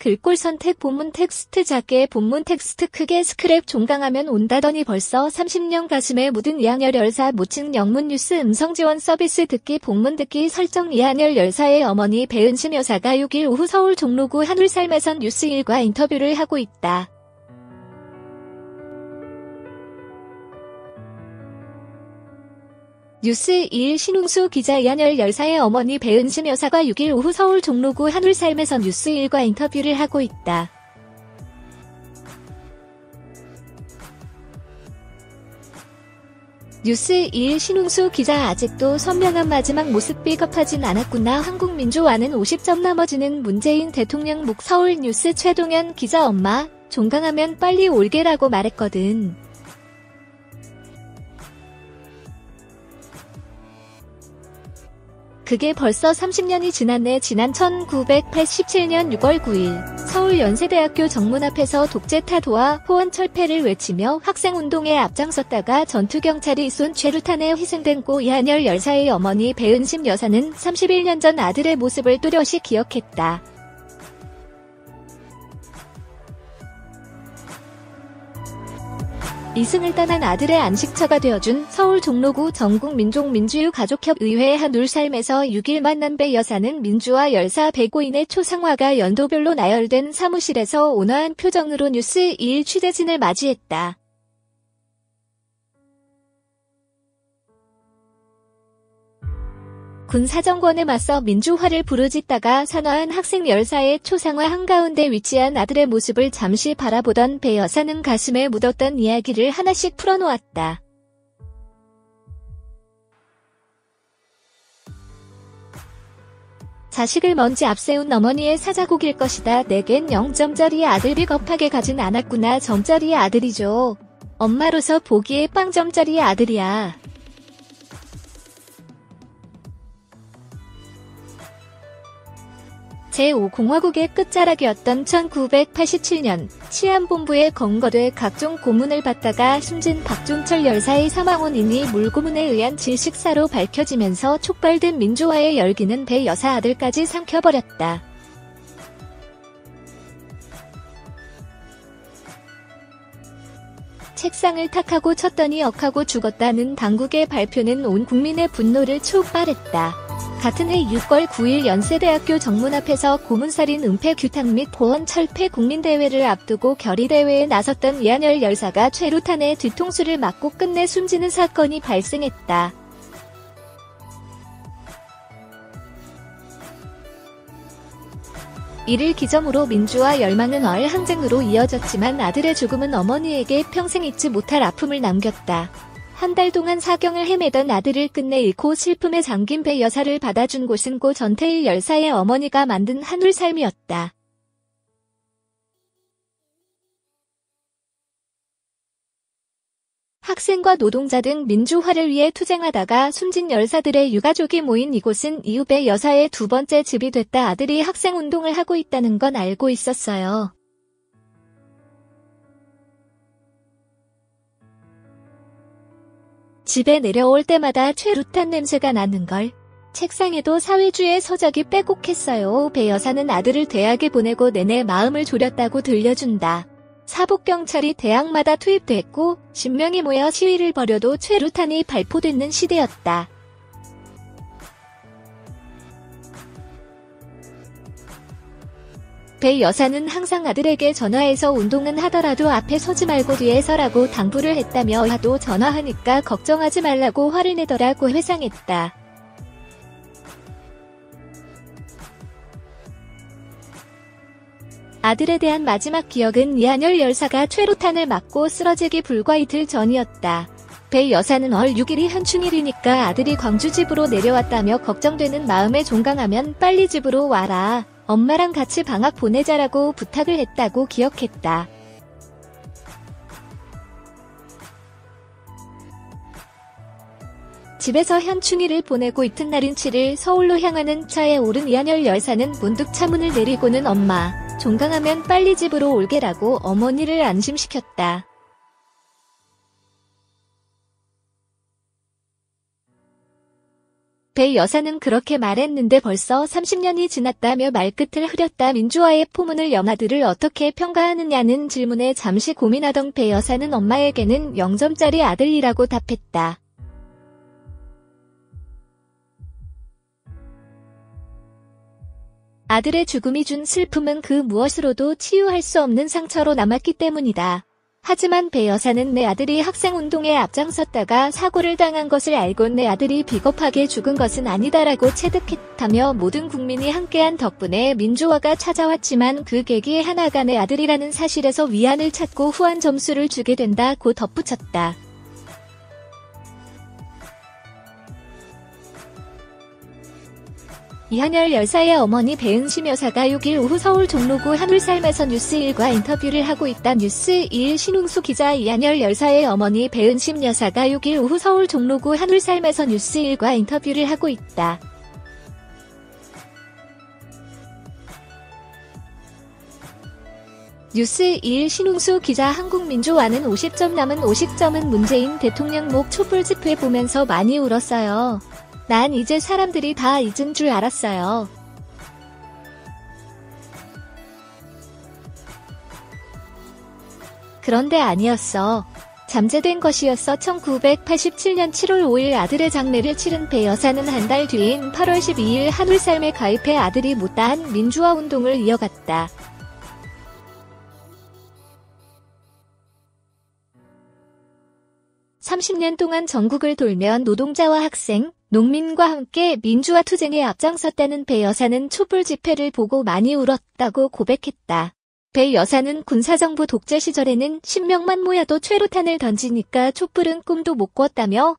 글꼴 선택 본문 텍스트 작게 본문 텍스트 크게 스크랩 종강하면 온다더니 벌써 30년 가슴에 묻은 이한열 열사 모층 영문 뉴스 음성 지원 서비스 듣기 본문 듣기 설정 이한열 열사의 어머니 배은심 여사가 6일 오후 서울 종로구 한울살매선 뉴스1과 인터뷰를 하고 있다. 뉴스1 신웅수 기자 이한열 열사의 어머니 배은심 여사가 6일 오후 서울 종로구 한울살매선 뉴스1과 인터뷰를 하고 있다. 뉴스1 신웅수 기자 아직도 선명한 마지막 모습 픽업하진 않았구나. 한국민주화는 50점 넘어지는 문재인 대통령 목 서울 뉴스 최동현 기자 엄마 종강하면 빨리 올게라고 말했거든. 그게 벌써 30년이 지났네. 지난 1987년 6월 9일 서울 연세대학교 정문 앞에서 독재타도와 호언철폐를 외치며 학생운동에 앞장섰다가 전투경찰이 쏜 최루탄에 희생된 고 이한열 열사의 어머니 배은심 여사는 31년 전 아들의 모습을 뚜렷이 기억했다. 이승을 떠난 아들의 안식처가 되어준 서울 종로구 전국민족민주가족협의회 한울살매서 6일 만난 배 여사는 민주화 열사 배고인의 초상화가 연도별로 나열된 사무실에서 온화한 표정으로 뉴스1 취재진을 맞이했다. 군사정권에 맞서 민주화를 부르짖다가 산화한 학생 열사의 초상화 한가운데 위치한 아들의 모습을 잠시 바라보던 배 여사는 가슴에 묻었던 이야기를 하나씩 풀어놓았다. 자식을 먼지 앞세운 어머니의 사자곡일 것이다. 내겐 0점짜리 아들 비겁하게 가진 않았구나. 점짜리 아들이죠. 엄마로서 보기에 빵점짜리 아들이야. 제5공화국의 끝자락이었던 1987년 치안본부에 검거돼 각종 고문을 받다가 숨진 박종철 열사의 사망 원인이 물고문에 의한 질식사로 밝혀지면서 촉발된 민주화의 열기는 배 여사 아들까지 삼켜버렸다. 책상을 탁하고 쳤더니 억하고 죽었다는 당국의 발표는 온 국민의 분노를 촉발했다. 같은 해 6월 9일 연세대학교 정문 앞에서 고문살인 은폐 규탄 및 보원 철폐 국민대회를 앞두고 결의대회에 나섰던 이한열 열사가 최루탄에 뒤통수를 맞고 끝내 숨지는 사건이 발생했다. 이를 기점으로 민주화 열망은 얼항쟁으로 이어졌지만 아들의 죽음은 어머니에게 평생 잊지 못할 아픔을 남겼다. 한 달 동안 사경을 헤매던 아들을 끝내 잃고 슬픔에 잠긴 배 여사를 받아준 곳은 고 전태일 열사의 어머니가 만든 한울 삶이었다. 학생과 노동자 등 민주화를 위해 투쟁하다가 숨진 열사들의 유가족이 모인 이곳은 이후 배 여사의 두 번째 집이 됐다. 아들이 학생운동을 하고 있다는 건 알고 있었어요. 집에 내려올 때마다 최루탄 냄새가 나는걸. 책상에도 사회주의 서적이 빼곡했어요. 배 여사는 아들을 대학에 보내고 내내 마음을 졸였다고 들려준다. 사복경찰이 대학마다 투입됐고 10명이 모여 시위를 벌여도 최루탄이 발포되는 시대였다. 배 여사는 항상 아들에게 전화해서 운동은 하더라도 앞에 서지 말고 뒤에 서라고 당부를 했다며 하도 전화하니까 걱정하지 말라고 화를 내더라고 회상했다. 아들에 대한 마지막 기억은 이한열 열사가 최루탄을 맞고 쓰러지기 불과 이틀 전이었다. 배 여사는 월 6일이 현충일이니까 아들이 광주 집으로 내려왔다며 걱정되는 마음에 종강하면 빨리 집으로 와라. 엄마랑 같이 방학 보내자라고 부탁을 했다고 기억했다. 집에서 현충일을 보내고 이튿날인 7일 서울로 향하는 차에 오른 이한열 열사는 문득 차문을 내리고는 엄마, 종강하면 빨리 집으로 올게라고 어머니를 안심시켰다. 배 여사는 그렇게 말했는데 벌써 30년이 지났다며 말끝을 흐렸다. 민주화의 포문을 연 아들을 어떻게 평가하느냐는 질문에 잠시 고민하던 배 여사는 엄마에게는 0점짜리 아들이라고 답했다. 아들의 죽음이 준 슬픔은 그 무엇으로도 치유할 수 없는 상처로 남았기 때문이다. 하지만 배 여사는 내 아들이 학생운동에 앞장섰다가 사고를 당한 것을 알고 내 아들이 비겁하게 죽은 것은 아니다라고 체득했다며 모든 국민이 함께한 덕분에 민주화가 찾아왔지만 그 계기의 하나가 내 아들이라는 사실에서 위안을 찾고 후한 점수를 주게 된다고 덧붙였다. 이한열 열사의 어머니 배은심 여사가 6일 오후 서울 종로구 한울살에서 뉴스1과 인터뷰를 하고 있다. 뉴스1 신웅수 기자. 이한열 열사의 어머니 배은심 여사가 6일 오후 서울 종로구 한울살에서 뉴스1과 인터뷰를 하고 있다. 뉴스1 신웅수 기자. 한국민주화는 50점 남은 50점은 문재인 대통령 목 촛불 집회 보면서 많이 울었어요. 난 이제 사람들이 다 잊은 줄 알았어요. 그런데 아니었어. 잠재된 것이었어. 1987년 7월 5일 아들의 장례를 치른 배 여사는 한 달 뒤인 8월 12일 한울살에 가입해 아들이 못다한 민주화 운동을 이어갔다. (30년) 동안 전국을 돌며 노동자와 학생, 농민과 함께 민주화 투쟁에 앞장섰다는 배 여사는 촛불 집회를 보고 많이 울었다고 고백했다. 배 여사는 군사정부 독재 시절에는 10명만 모여도 최루탄을 던지니까 촛불은 꿈도 못 꿨다며